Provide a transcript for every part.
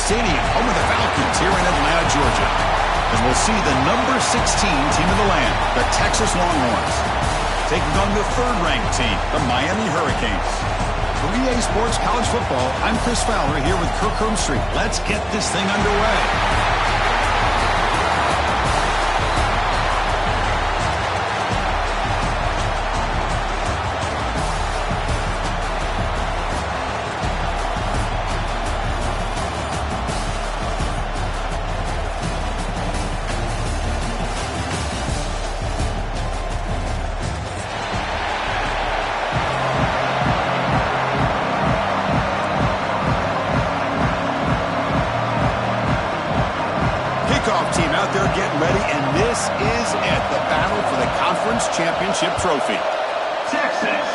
Stadium, home of the Falcons here in Atlanta, Georgia. And we'll see the number 16 team in the land, the Texas Longhorns, taking on the third-ranked team, the Miami Hurricanes. For EA Sports College Football, I'm Chris Fowler here with Kirk Herbstreit. Let's get this thing underway. Team out there getting ready, and this is it, the battle for the conference championship trophy. Texas.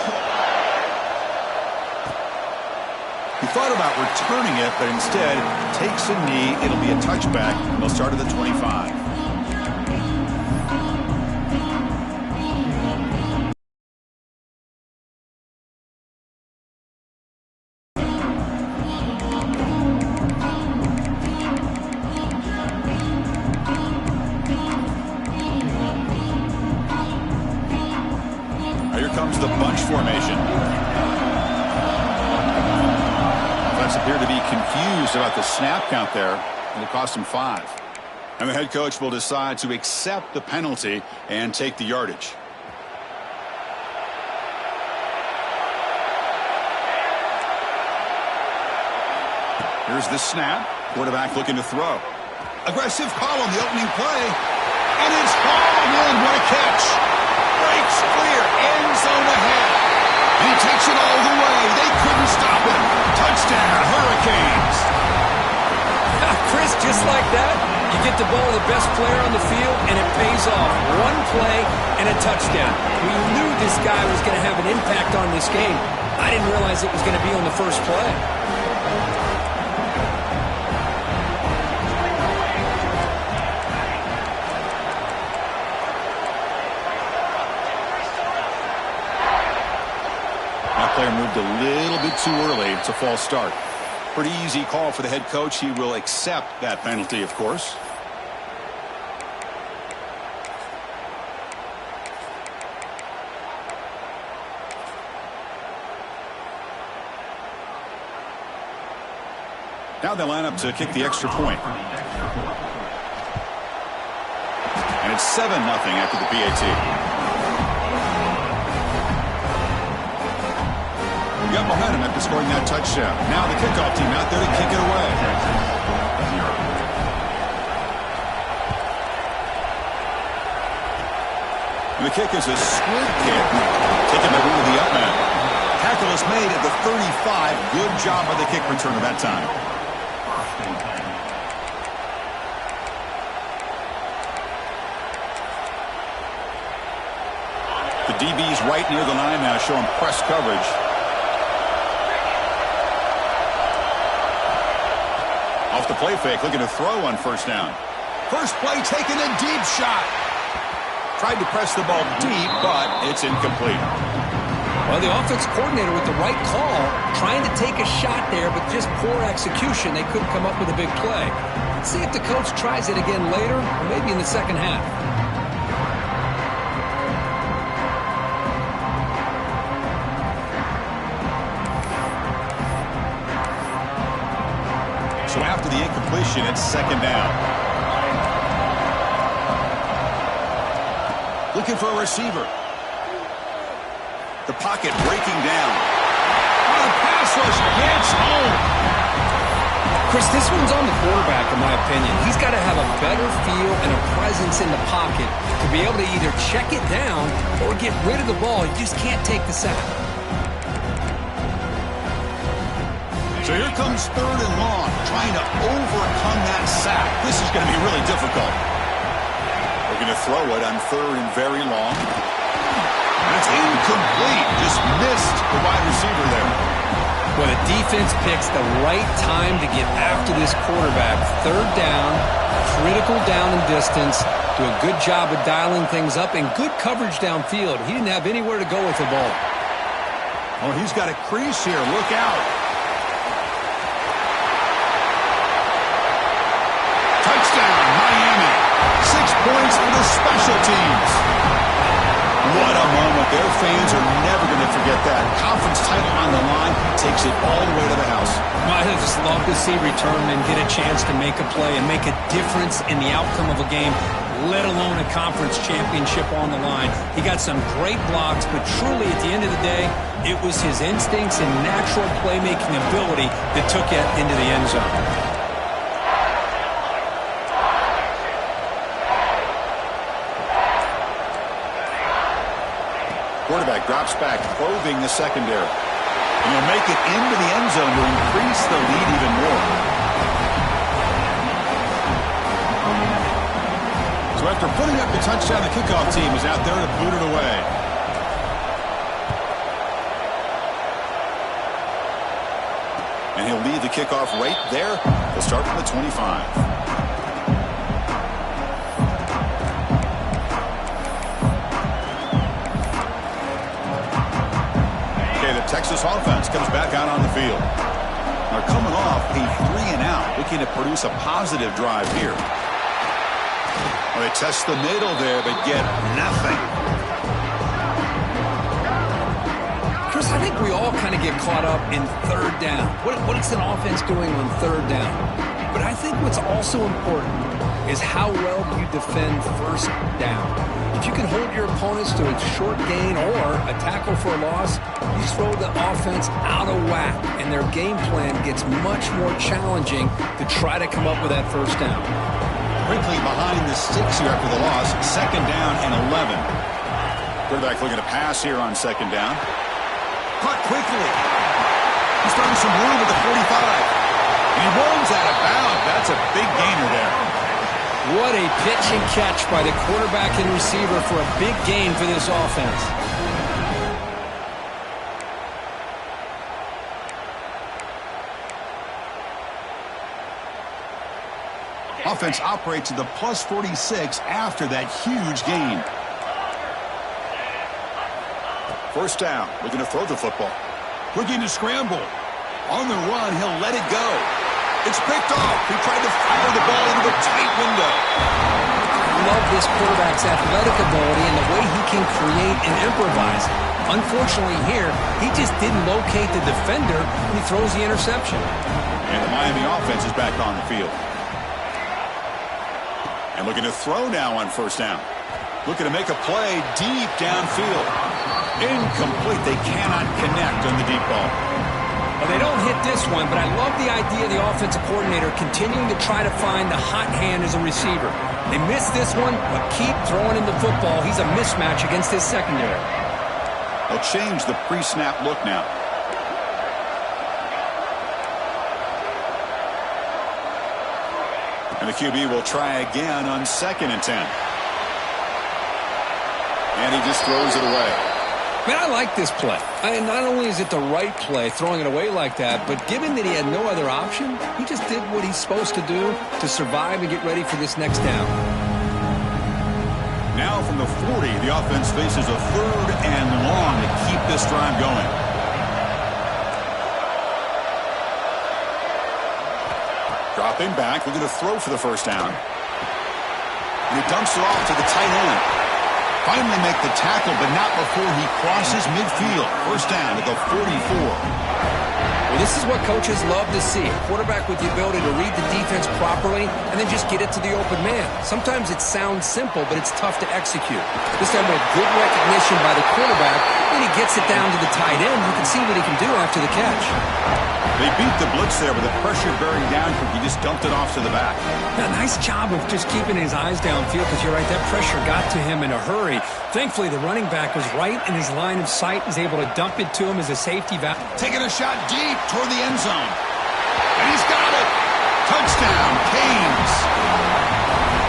He thought about returning it, but instead takes a knee. It'll be a touchback. They'll start at the 25. Comes the bunch formation. Offense appear to be confused about the snap count there. It'll cost him 5. And the head coach will decide to accept the penalty and take the yardage. Here's the snap. Quarterback looking to throw. Aggressive call on the opening play. And it's hauled in. What a catch. Breaks clear, end zone ahead. And he takes it all the way. They couldn't stop him. Touchdown, Hurricanes. Chris, just like that, you get the ball to the best player on the field, and it pays off. One play and a touchdown. We knew this guy was going to have an impact on this game. I didn't realize it was going to be on the first play. Player moved a little bit too early. It's a false start. Pretty easy call for the head coach. He will accept that penalty, of course. Now they line up to kick the extra point. And it's 7-0 after the PAT. Got momentum after scoring that touchdown. Now the kickoff team out there to kick it away. And the kick is a squib kick. Taking the root of the up man. Tackle is made at the 35. Good job by the kick returner that time. The DB's right near the line now, showing press coverage. Off the play fake, looking to throw on first down. First play, taking a deep shot. Tried to press the ball deep, but it's incomplete. Well, the offense coordinator with the right call, trying to take a shot there, but just poor execution. They couldn't come up with a big play. Let's see if the coach tries it again later, or maybe in the second half. So after the incompletion, it's second down. Looking for a receiver. The pocket breaking down. Oh, the pass rush gets home. Chris, this one's on the quarterback, in my opinion. He's got to have a better feel and a presence in the pocket to be able to either check it down or get rid of the ball. He just can't take the sack. So here comes third and long, trying to overcome that sack. This is going to be really difficult. Looking to throw it on third and very long. And it's incomplete. Just missed the wide receiver there. Well, the defense picks the right time to get after this quarterback. Third down, critical down and distance. Do a good job of dialing things up and good coverage downfield. He didn't have anywhere to go with the ball. Oh, he's got a crease here. Look out. to special teams. What a moment. Their fans are never going to forget that. Conference title on the line, takes it all the way to the house. Well, I just love to see return men get a chance to make a play and make a difference in the outcome of a game, let alone a conference championship on the line. He got some great blocks, but truly at the end of the day, it was his instincts and natural playmaking ability that took it into the end zone. Quarterback drops back, probing the secondary. And he'll make it into the end zone to increase the lead even more. So after putting up the touchdown, the kickoff team is out there to boot it away. And he'll lead the kickoff right there. He'll start from the 25. Texas offense comes back out on the field. They're coming off a 3-and-out, looking to produce a positive drive here. Well, they test the middle there, but get nothing. Chris, I think we all kind of get caught up in third down. What is an offense doing on third down? But I think what's also important is how well you defend first down. If you can hold your opponents to a short gain or a tackle for a loss, you throw the offense out of whack, and their game plan gets much more challenging to try to come up with that first down. Quickly behind the sticks here after the loss, 2nd down and 11. Quarterback looking to pass here on 2nd down. Caught quickly. He's throwing some room at the 45. And he runs out of bounds. That's a big gainer there. What a pitch and catch by the quarterback and receiver for a big gain for this offense. Offense operates at the plus 46 after that huge gain. 1st down, looking to throw the football. Looking to scramble. On the run, he'll let it go. It's picked off. He tried to fire the ball into the tight window. I love this quarterback's athletic ability and the way he can create and improvise. Unfortunately here, he just didn't locate the defender when he throws the interception. And the Miami offense is back on the field. And looking to throw now on 1st down. Looking to make a play deep downfield. Incomplete. They cannot connect on the deep ball. Well, they don't hit this one, but I love the idea of the offensive coordinator continuing to try to find the hot hand as a receiver. They missed this one, but keep throwing him the football. He's a mismatch against his secondary. They'll change the pre-snap look now. And the QB will try again on 2nd and 10. And he just throws it away. Man, I like this play. Not only is it the right play, throwing it away like that, but given that he had no other option, he just did what he's supposed to do to survive and get ready for this next down. Now from the 40, the offense faces a 3rd and long to keep this drive going. Dropping back, looking to throw for the 1st down. And he dumps it off to the tight end. Finally make the tackle, but not before he crosses midfield. 1st down at the 44. Well, this is what coaches love to see. A quarterback with the ability to read the defense properly and then just get it to the open man. Sometimes it sounds simple, but it's tough to execute. This time with good recognition by the quarterback, then he gets it down to the tight end. You can see what he can do after the catch. They beat the blitz there with the pressure bearing down. He just dumped it off to the back. Yeah, nice job of just keeping his eyes downfield because you're right, that pressure got to him in a hurry. Thankfully, the running back was right in his line of sight. He's able to dump it to him as a safety valve. Taking a shot deep toward the end zone. And he's got it. Touchdown, Canes.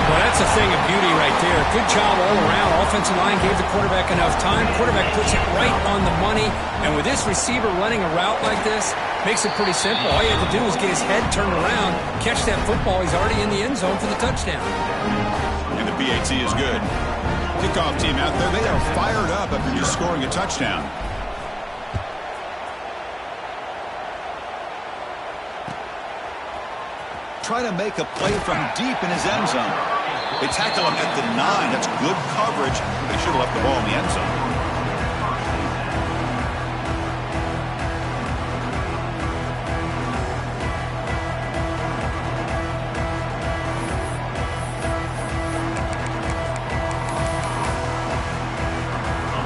Well, that's a thing of beauty right there. Good job all around. Offensive line gave the quarterback enough time. Quarterback puts it right on the money. And with this receiver running a route like this, makes it pretty simple. All you have to do is get his head turned around, catch that football. He's already in the end zone for the touchdown. And the PAT is good. Kickoff team out there, they are fired up after just scoring a touchdown. Try to make a play from deep in his end zone. They tackle him at the 9. That's good coverage. They should have left the ball in the end zone.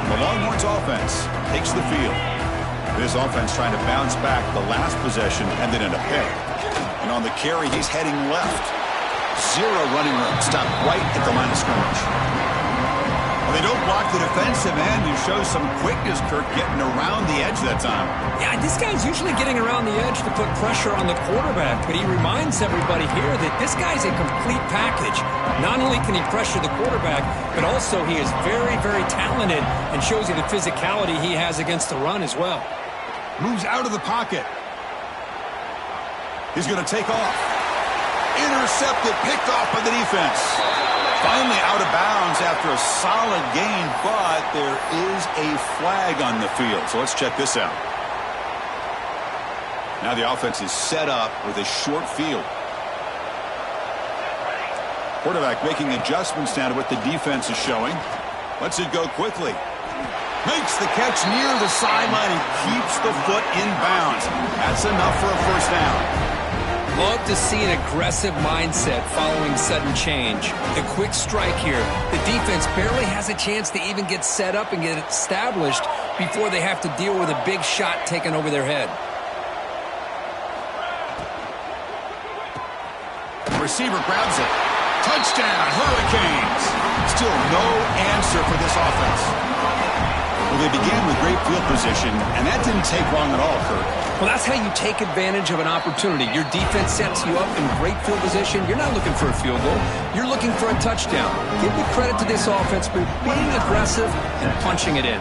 The Longhorns offense takes the field. This offense trying to bounce back the last possession and then end up pay. And on the carry, he's heading left. Zero running room. Stopped right at the line of scrimmage. Well, they don't block the defensive end, who shows some quickness, Kirk, getting around the edge that time. Yeah, this guy's usually getting around the edge to put pressure on the quarterback, but he reminds everybody here that this guy's a complete package. Not only can he pressure the quarterback, but also he is very, very talented and shows you the physicality he has against the run as well. Moves out of the pocket. He's going to take off. Intercepted, picked off by the defense. Finally out of bounds after a solid gain, but there is a flag on the field. So let's check this out. Now the offense is set up with a short field. Quarterback making adjustments now to what the defense is showing. Lets it go quickly. Makes the catch near the sideline and keeps the foot in bounds. That's enough for a first down. Love to see an aggressive mindset following sudden change. The quick strike here. The defense barely has a chance to even get set up and get established before they have to deal with a big shot taken over their head. Receiver grabs it. Touchdown, Hurricanes. Still no answer for this offense. Well, they began with great field position, and that didn't take long at all, Kirk. Well, that's how you take advantage of an opportunity. Your defense sets you up in great field position. You're not looking for a field goal. You're looking for a touchdown. Give the credit to this offense for being aggressive and punching it in.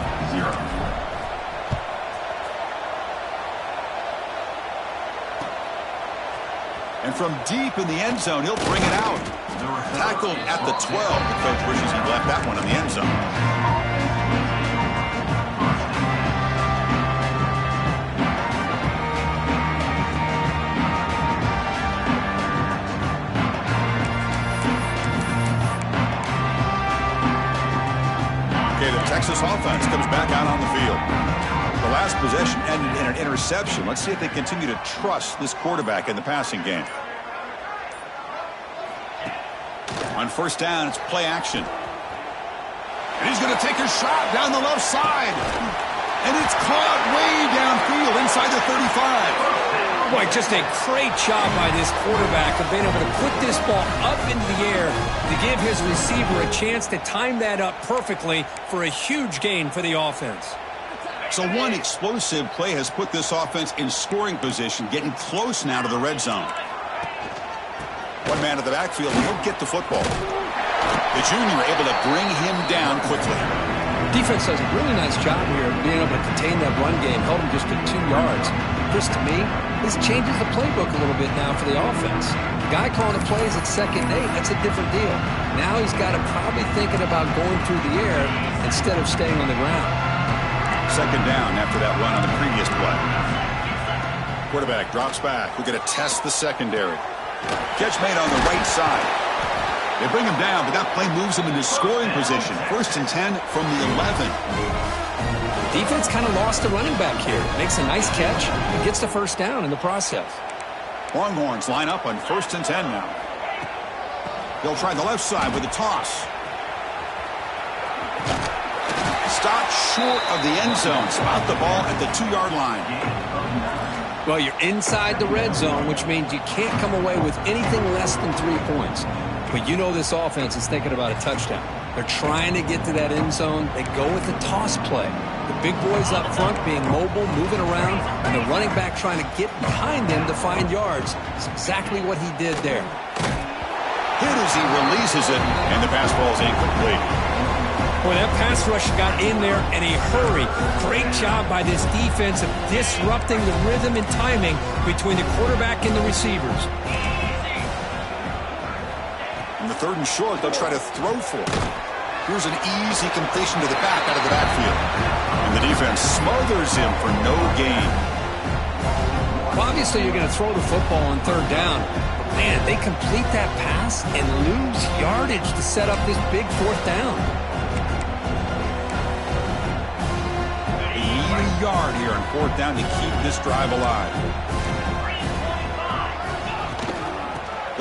And from deep in the end zone, he'll bring it out. Tackled at the 12. The coach wishes he left that one in the end zone. Texas offense comes back out on the field. The last possession ended in an interception. Let's see if they continue to trust this quarterback in the passing game. On first down, it's play action. And he's going to take a shot down the left side. And it's caught way downfield inside the 35. Boy, just a great job by this quarterback of being able to put this ball up into the air to give his receiver a chance to time that up perfectly for a huge gain for the offense. So one explosive play has put this offense in scoring position, getting close now to the red zone. One man at the backfield, and he'll get the football. The junior able to bring him down quickly. Defense does a really nice job here of being able to contain that run game, held him just to 2 yards. Chris, to me, this changes the playbook a little bit now for the offense. The guy calling the plays at 2nd and 8, that's a different deal. Now he's got to probably thinking about going through the air instead of staying on the ground. 2nd down after that run on the previous play. Quarterback drops back. We're going to test the secondary. Catch made on the right side. They bring him down, but that play moves him into scoring position. 1st and 10 from the 11. Defense kind of lost the running back here. Makes a nice catch and gets the first down in the process. Longhorns line up on 1st and 10 now. They'll try the left side with a toss. Stopped short of the end zone. Spot the ball at the 2-yard line. Well, you're inside the red zone, which means you can't come away with anything less than 3 points. But you know this offense is thinking about a touchdown. They're trying to get to that end zone. They go with the toss play. The big boys up front being mobile, moving around, and the running back trying to get behind them to find yards. It's exactly what he did there. Hit as he releases it, and the pass ball is incomplete. Boy, that pass rush got in there in a hurry. Great job by this defense of disrupting the rhythm and timing between the quarterback and the receivers. On the 3rd and short, they'll try to throw for it. Here's an easy completion to the back out of the backfield. And the defense smothers him for no gain. Well, obviously, you're going to throw the football on third down. But, man, they complete that pass and lose yardage to set up this big fourth down. They need a yard here on fourth down to keep this drive alive.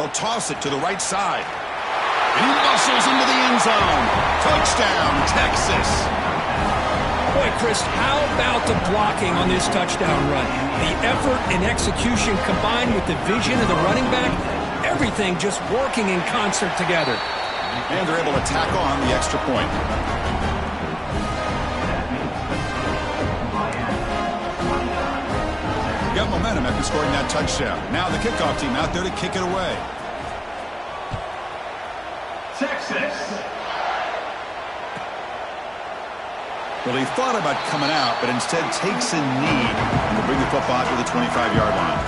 They'll toss it to the right side. And he muscles into the end zone. Touchdown, Texas. Boy, Chris, how about the blocking on this touchdown run? The effort and execution combined with the vision of the running back, everything just working in concert together. And they're able to tack on the extra point. Got momentum after scoring that touchdown. Now the kickoff team out there to kick it away. Texas. Well, he thought about coming out, but instead takes a knee and will bring the football to the 25-yard line.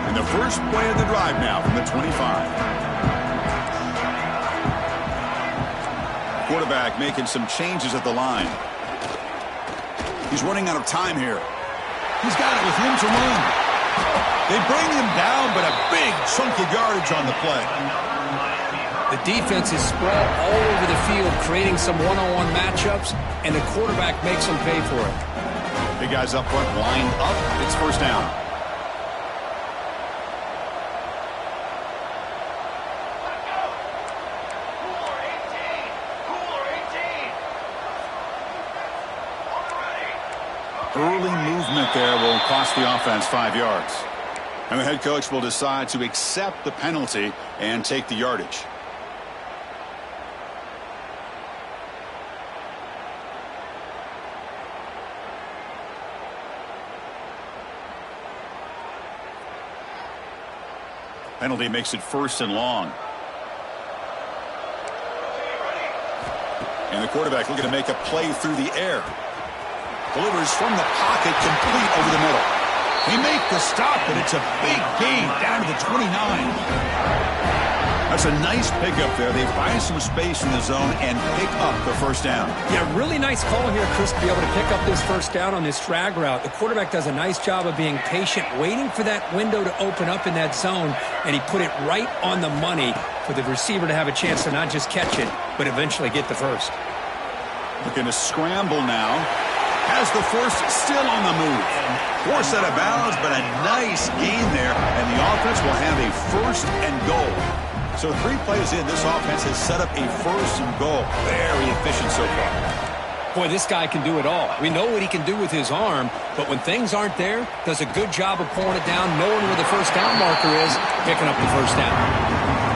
And the first play of the drive now from the 25. Quarterback making some changes at the line. He's running out of time here. He's got it with room to run. They bring him down, but a big chunk of yardage on the play. The defense is spread all over the field, creating some one-on-one matchups, and the quarterback makes them pay for it. Big guys up front, lined up. It's first down. Early movement there will cost the offense 5 yards. And the head coach will decide to accept the penalty and take the yardage. Penalty makes it first and long. And the quarterback looking to make a play through the air. Delivers from the pocket, complete over the middle. They make the stop, but it's a big gain down to the 29. That's a nice pickup there. They find some space in the zone and pick up the first down. Yeah, really nice call here, Chris, to be able to pick up this first down on this drag route. The quarterback does a nice job of being patient, waiting for that window to open up in that zone, and he put it right on the money for the receiver to have a chance to not just catch it, but eventually get the first. Looking to scramble now. Has the force still on the move. Force out of bounds, but a nice gain there, and the offense will have a first and goal. So 3 plays in, this offense has set up a first and goal. Very efficient so far. Boy, this guy can do it all. We know what he can do with his arm, but when things aren't there, does a good job of pulling it down, knowing where the first down marker is, picking up the first down.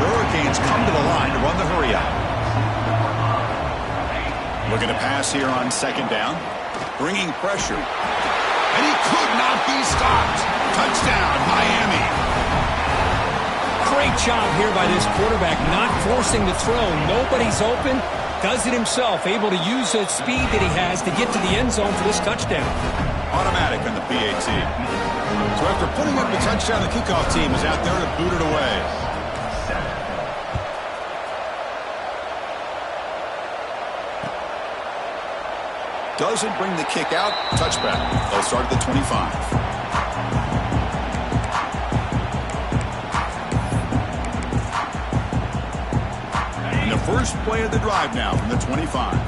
The Hurricanes come to the line to run the hurry out. Looking to pass here on second down. Bringing pressure. And he could not be stopped. Touchdown, Miami. Great job here by this quarterback, not forcing the throw. Nobody's open. Does it himself, able to use the speed that he has to get to the end zone for this touchdown. Automatic on the PAT. So after putting up the touchdown, the kickoff team is out there to boot it away. Doesn't bring the kick out. Touchback. They'll start at the 25. And the first play of the drive now from the 25.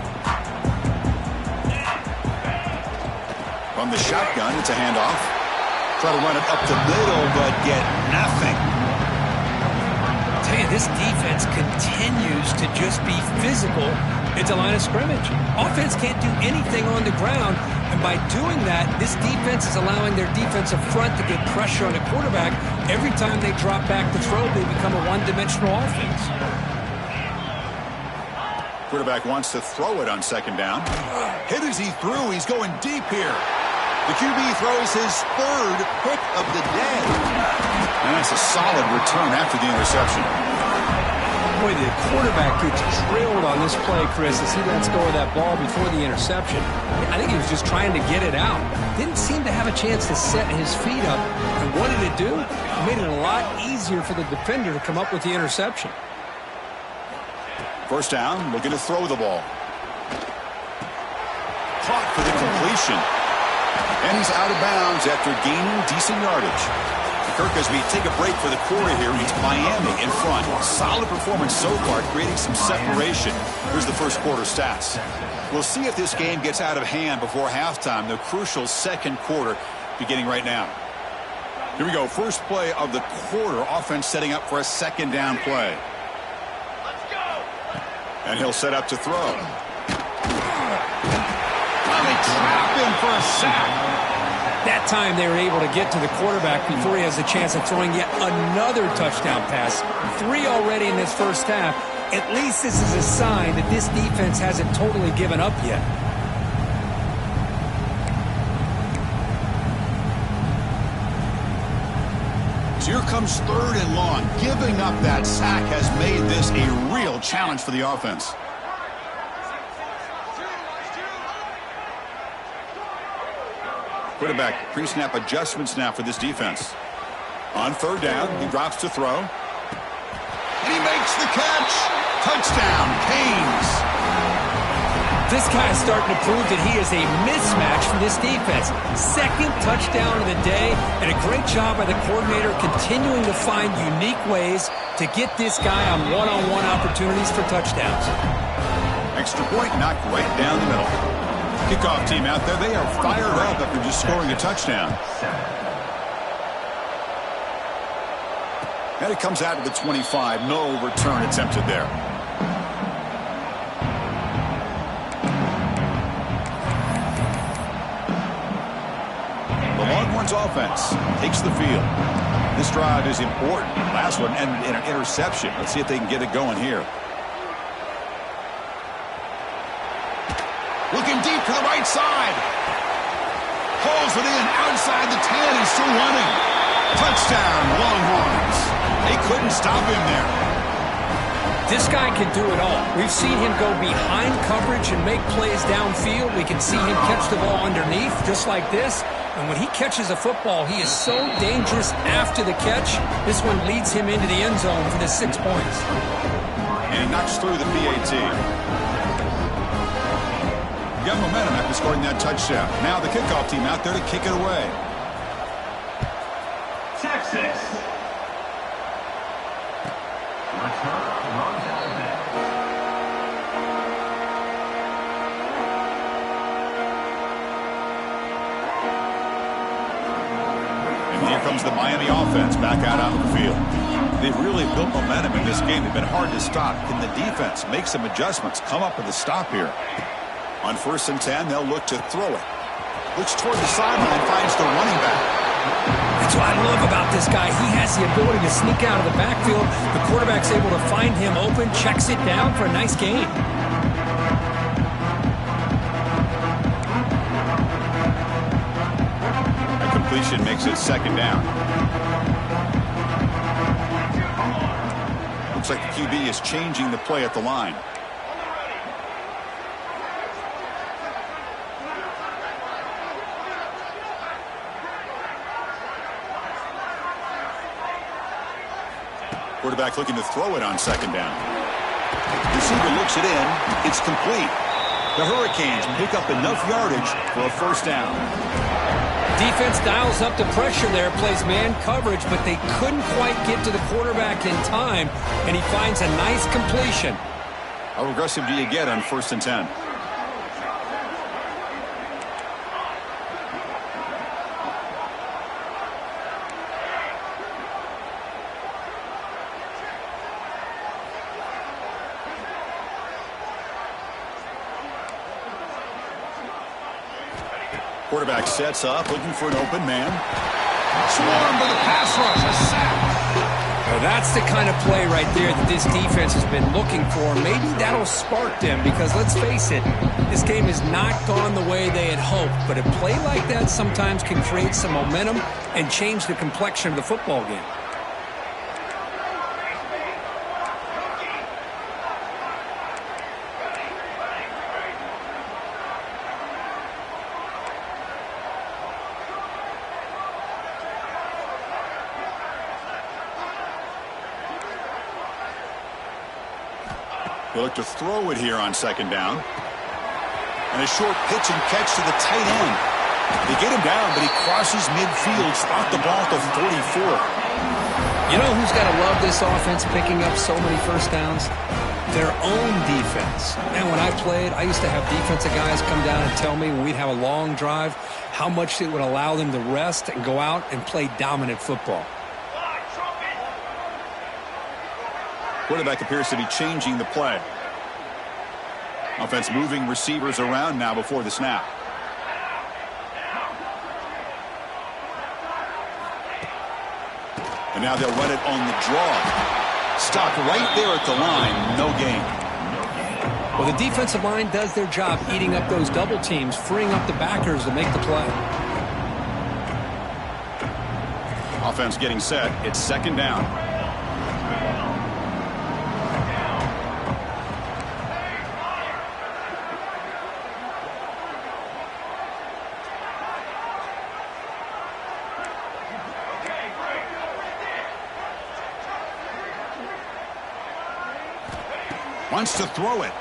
From the shotgun, it's a handoff. Try to run it up the middle, but get nothing. I'll tell you, this defense continues to just be physical at the line of scrimmage. Offense can't do anything on the ground, and by doing that, this defense is allowing their defensive front to get pressure on the quarterback. Every time they drop back to throw, they become a one-dimensional offense. Quarterback wants to throw it on second down. Hit as he threw. He's going deep here. The QB throws his third pick of the day. And that's a solid return after the interception. Boy, the quarterback gets drilled on this play, Chris, as he lets go of that ball before the interception. I think he was just trying to get it out. Didn't seem to have a chance to set his feet up. And what did it do? It made it a lot easier for the defender to come up with the interception. First down, looking to throw the ball. Caught for the completion. And he's out of bounds after gaining decent yardage. Kirk, as we take a break for the quarter here, it's Miami in front. Solid performance so far, creating some separation. Here's the first quarter stats. We'll see if this game gets out of hand before halftime. The crucial second quarter beginning right now. Here we go. First play of the quarter. Offense setting up for a second down play. Let's go. And he'll set up to throw. They trap him for a sack. That time they were able to get to the quarterback before he has a chance of throwing yet another touchdown pass. 3 already in this first half. At least this is a sign that this defense hasn't totally given up yet. So here comes third and long. Giving up that sack has made this a real challenge for the offense. Quarterback pre-snap adjustments now for this defense. On third down, he drops to throw. And he makes the catch. Touchdown, Canes. This guy's starting to prove that he is a mismatch for this defense. Second touchdown of the day, and a great job by the coordinator continuing to find unique ways to get this guy on one-on-one opportunities for touchdowns. Extra point knocked right down the middle. Kickoff team out there, they are fired up after just scoring a touchdown. And it comes out to the 25. No return attempted there. The Longhorns offense takes the field. This drive is important. Last one ended in an interception. Let's see if they can get it going here. Looking deep to the right side. Pulls it in outside the 10 and still running. Touchdown, Longhorns. They couldn't stop him there. This guy can do it all. We've seen him go behind coverage and make plays downfield. We can see him catch the ball underneath just like this. And when he catches a football, he is so dangerous after the catch. This one leads him into the end zone for the 6 points. And he knocks through the PAT. Got momentum after scoring that touchdown. Now the kickoff team out there to kick it away. Texas. And here comes the Miami offense back out onto the field. They've really built momentum in this game. They've been hard to stop. Can the defense make some adjustments, come up with a stop here? On 1st and 10, they'll look to throw it. Looks toward the sideline, finds the running back. That's what I love about this guy. He has the ability to sneak out of the backfield. The quarterback's able to find him open, checks it down for a nice gain. A completion makes it second down. Looks like the QB is changing the play at the line. Quarterback looking to throw it on second down. Receiver looks it in. It's complete. The Hurricanes pick up enough yardage for a first down. Defense dials up the pressure there, plays man coverage, but they couldn't quite get to the quarterback in time, and he finds a nice completion. How aggressive do you get on 1st and 10? Quarterback sets up, looking for an open man. Swarmed by the pass rush, a sack. Well, that's the kind of play right there that this defense has been looking for. Maybe that'll spark them because, let's face it, this game has not gone the way they had hoped. But a play like that sometimes can create some momentum and change the complexion of the football game. They look to throw it here on second down. And a short pitch and catch to the tight end. They get him down, but he crosses midfield, spot the ball at the 44. You know who's got to love this offense picking up so many first downs? Their own defense. Man, when I played, I used to have defensive guys come down and tell me when we'd have a long drive how much it would allow them to rest and go out and play dominant football. Quarterback appears to be changing the play. Offense moving receivers around now before the snap. And now they'll run it on the draw. Stopped right there at the line. No gain. Well, the defensive line does their job eating up those double teams, freeing up the backers to make the play. Offense getting set. It's second down. Wants to throw it.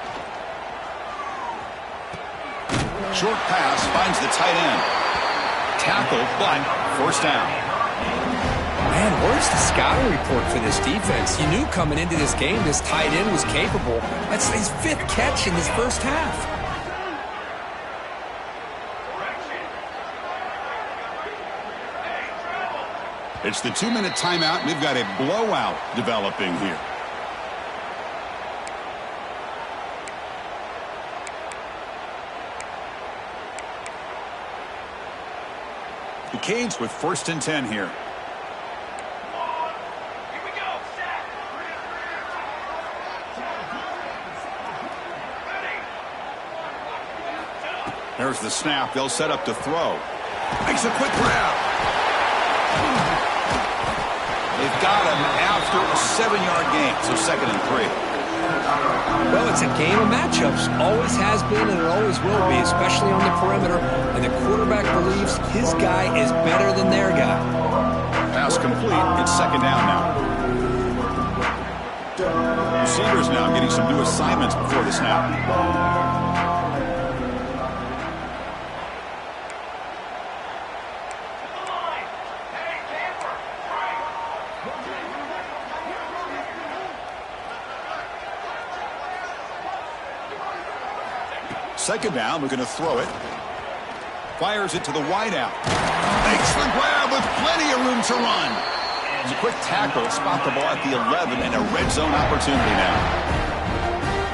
Short pass finds the tight end. Tackle, but first down. Man, where's the scouting report for this defense? You knew coming into this game this tight end was capable. That's his 5th catch in this first half. It's the 2-minute timeout. We've got a blowout developing here. The Canes with 1st and 10 here. There's the snap. They'll set up to throw. Makes a quick grab. They've got him after a 7-yard gain, so 2nd and 3. Well, it's a game of matchups. Always has been and it always will be, especially on the perimeter. And the quarterback believes his guy is better than their guy. Pass complete. It's second down now. Receivers now getting some new assignments before the snap. Second down, we're going to throw it. Fires it to the wideout. Makes the grab with plenty of room to run. It's a quick tackle, spot the ball at the 11, and a red zone opportunity now.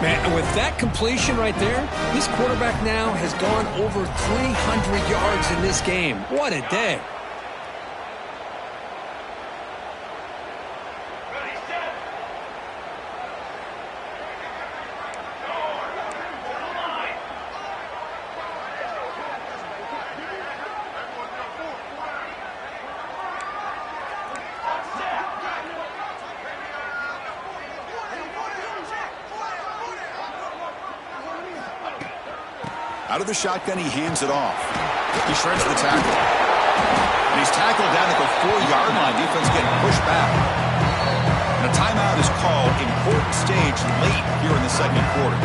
Man, with that completion right there, this quarterback now has gone over 300 yards in this game. What a day. Out of the shotgun, he hands it off. He shreds the tackle. And he's tackled down at the 4-yard line. Defense getting pushed back. And a timeout is called. Important stage late here in the second quarter.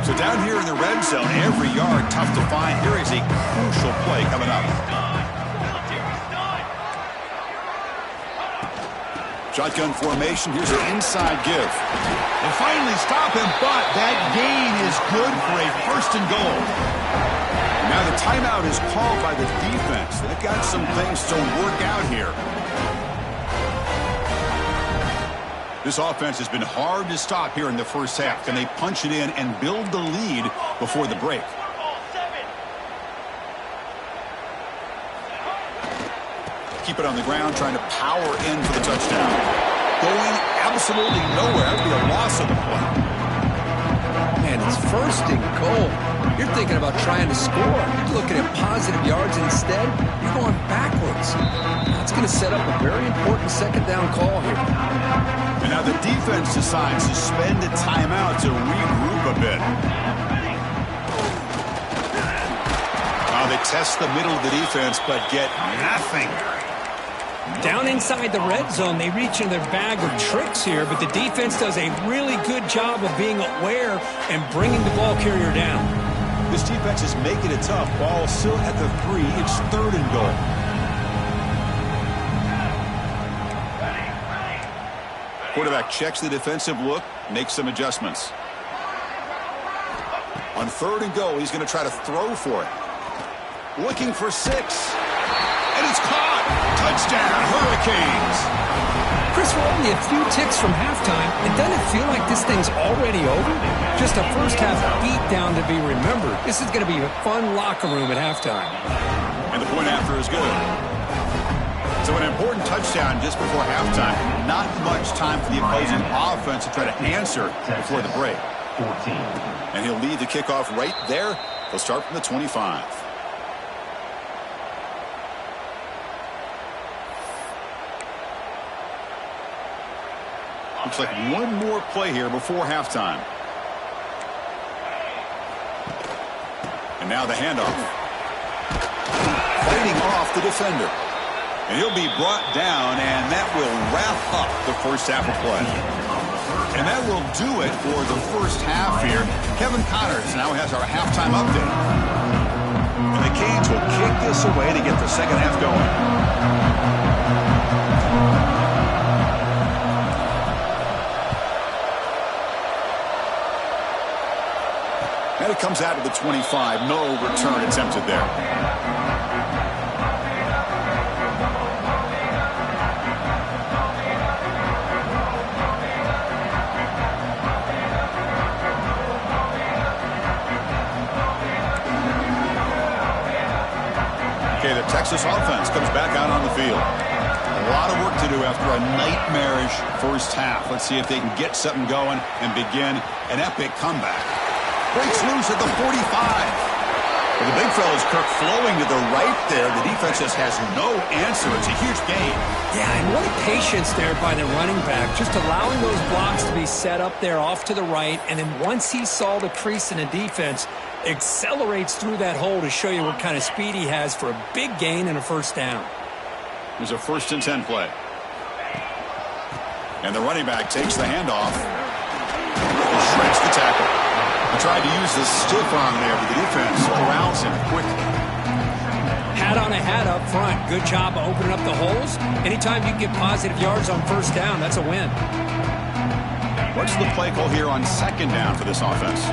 So down here in the red zone, every yard tough to find. Here is a crucial play coming up. Shotgun formation. Here's an inside give. They finally stop him, but that gain is good for a 1st and goal. Now the timeout is called by the defense. They've got some things to work out here. This offense has been hard to stop here in the first half. Can they punch it in and build the lead before the break? Keep it on the ground, trying to power in for the touchdown. Going absolutely nowhere. That would be a loss of the play. Man, it's 1st and goal. You're thinking about trying to score. You're looking at positive yards, and instead, you're going backwards. That's going to set up a very important 2nd down call here. And now the defense decides to spend a timeout to regroup a bit. Now they test the middle of the defense, but get nothing. Down inside the red zone, they reach into their bag of tricks here, but the defense does a really good job of being aware and bringing the ball carrier down. This defense is making it tough. Ball still at the 3. It's 3rd and goal. Quarterback checks the defensive look, makes some adjustments. On 3rd and goal, he's going to try to throw for it. Looking for 6. And it's caught. Touchdown, Hurricanes. Chris, we're only a few ticks from halftime. And doesn't it feel like this thing's already over? Just a first-half beatdown to be remembered. This is going to be a fun locker room at halftime. And the point after is good. So an important touchdown just before halftime. Not much time for the opposing offense to try to answer before the break. 14. And he'll lead the kickoff right there. They'll start from the 25. Looks like one more play here before halftime. And now the handoff. Fighting off the defender. And he'll be brought down, and that will wrap up the first half of play. And that will do it for the first half here. Kevin Connors now has our halftime update. And the Canes will kick this away to get the second half going. And it comes out of the 25. No return attempted there. Okay, the Texas offense comes back out on the field. A lot of work to do after a nightmarish first half. Let's see if they can get something going and begin an epic comeback. Breaks loose at the 45. Well, the big fella's Kirk flowing to the right there. The defense just has no answer. It's a huge gain. Yeah, and what a patience there by the running back. Just allowing those blocks to be set up there off to the right. And then once he saw the crease in the defense, accelerates through that hole to show you what kind of speed he has for a big gain and a first down. There's a 1st and 10 play. And the running back takes the handoff. He shreds the tackle. He tried to use the stiff arm there, but the defense corrals him quickly. Hat on a hat up front. Good job of opening up the holes. Anytime you can get positive yards on first down, that's a win. What's the play call here on 2nd down for this offense?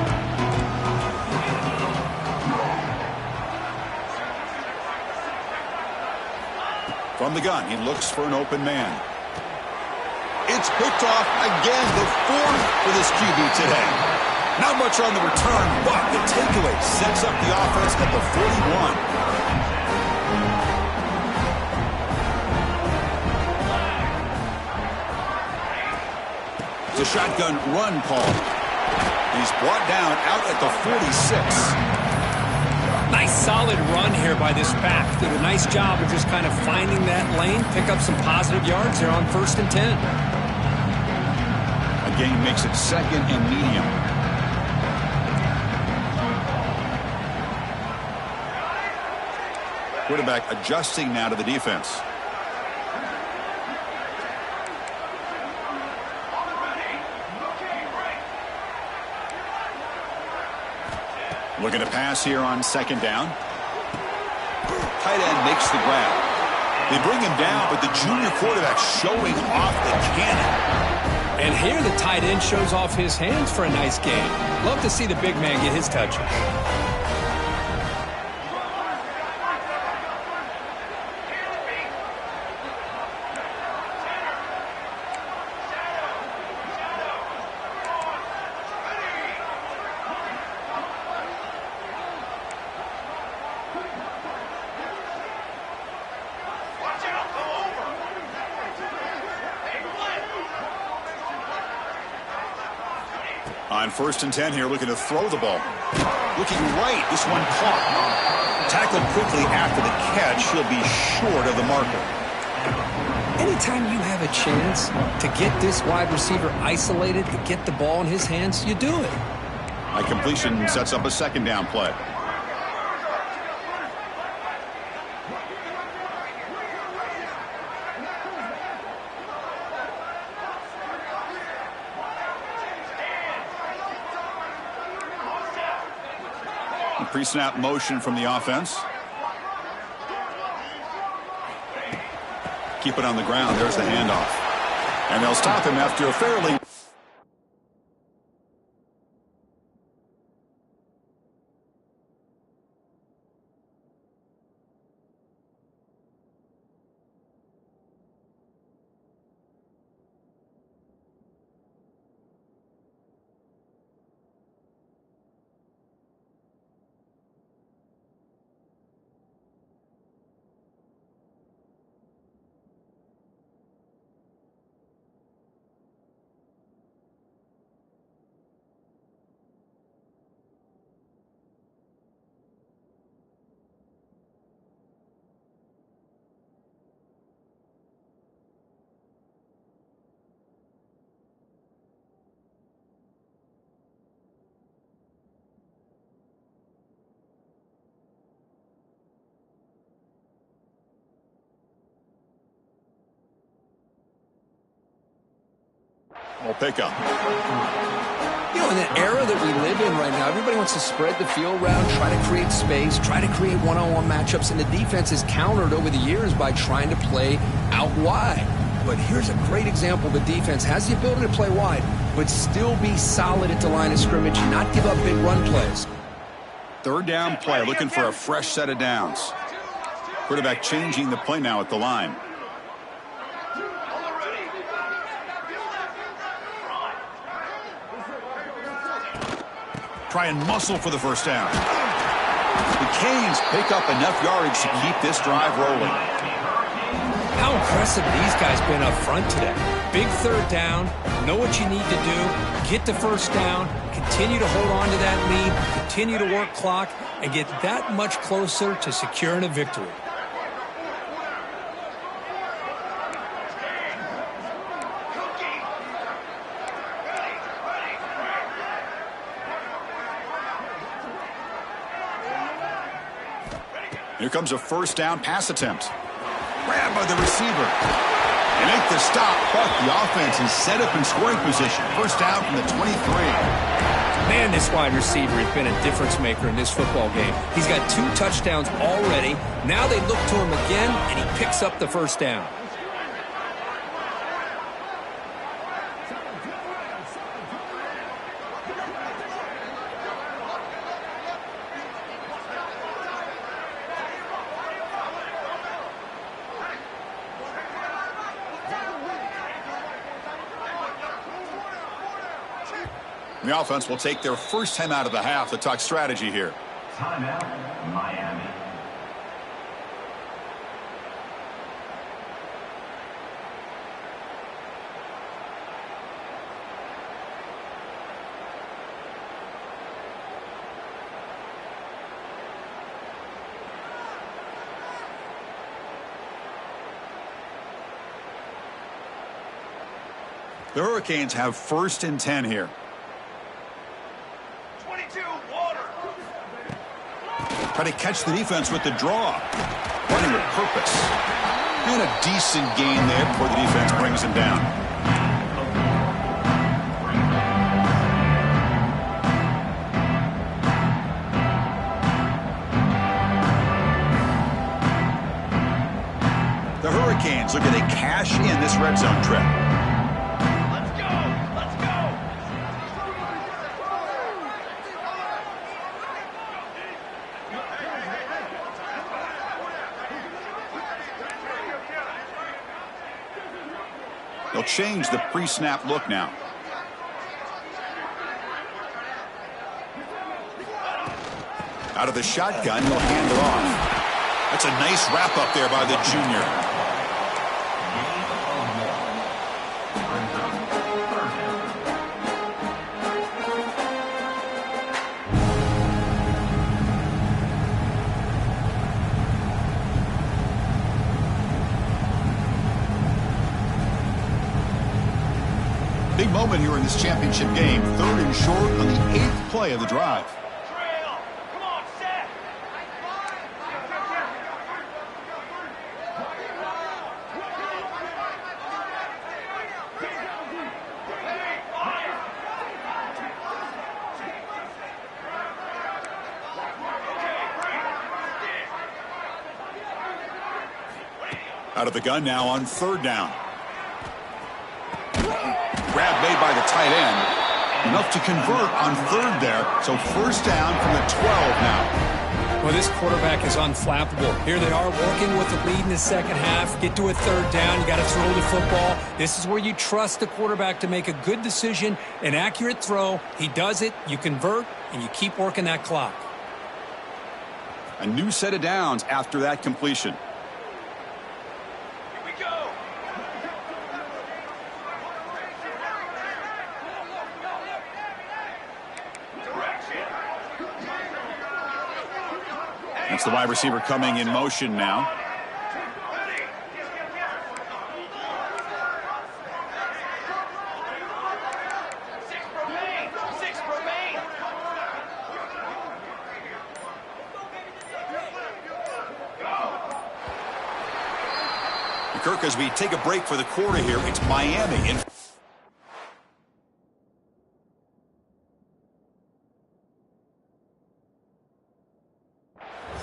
From the gun, he looks for an open man. It's picked off again, the 4th for this QB today. Not much on the return, but the takeaway sets up the offense at the 41. It's a shotgun run call. He's brought down out at the 46. Nice solid run here by this back. Did a nice job of just kind of finding that lane, pick up some positive yards there on 1st and 10. A gain makes it 2nd and medium. Quarterback adjusting now to the defense. Looking to pass here on 2nd down. Tight end makes the grab. They bring him down, but the junior quarterback showing off the cannon. And here the tight end shows off his hands for a nice gain. Love to see the big man get his touches. On 1st and 10 here, looking to throw the ball. Looking right, this one caught. Tackled quickly after the catch. He'll be short of the marker. Anytime you have a chance to get this wide receiver isolated, to get the ball in his hands, you do it. A completion sets up a 2nd down play. Pre-snap motion from the offense. Keep it on the ground. There's the handoff. And they'll stop him after a fairly... We'll pick up. You know, in the era that we live in right now, everybody wants to spread the field around, try to create space, try to create one-on-one matchups, and the defense is countered over the years by trying to play out wide. But here's a great example. The defense has the ability to play wide, but still be solid at the line of scrimmage and not give up big run plays. Third down play, looking for a fresh set of downs. Quarterback changing the play now at the line. Try and muscle for the first down. The Canes pick up enough yardage to keep this drive rolling. How impressive these guys been up front today. Big third down, know what you need to do, get the first down, continue to hold on to that lead, continue to work clock, and get that much closer to securing a victory. Here comes a first down pass attempt. Grabbed by the receiver. They make the stop, but the offense is set up in scoring position. First down from the 23. Man, this wide receiver has been a difference maker in this football game. He's got 2 touchdowns already. Now they look to him again, and he picks up the first down. The offense will take their first time out of the half to talk strategy here. Timeout, Miami. The Hurricanes have first and 10 here. Try to catch the defense with the draw. Running with purpose. And a decent gain there before the defense brings him down. The Hurricanes looking to cash in this red zone trip. They'll change the pre-snap look now. Out of the shotgun, he'll hand it off. That's a nice wrap up there by the junior. Big moment here in this championship game. Third and short on the 8th play of the drive. Come on, set. Out of the gun now on third down. Grab made by the tight end. Enough to convert on third there. So first down from the 12 now. Well, this quarterback is unflappable. Here they are working with the lead in the second half. Get to a third down. You got to throw the football. This is where you trust the quarterback to make a good decision, an accurate throw. He does it. You convert, and you keep working that clock. A new set of downs after that completion. Here we go. Direction. That's the wide receiver coming in motion now. Six remain. Kirk, as we take a break for the quarter here, it's Miami in.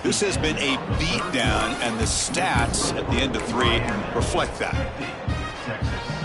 This has been a beatdown, and the stats at the end of 3 reflect that. Texas.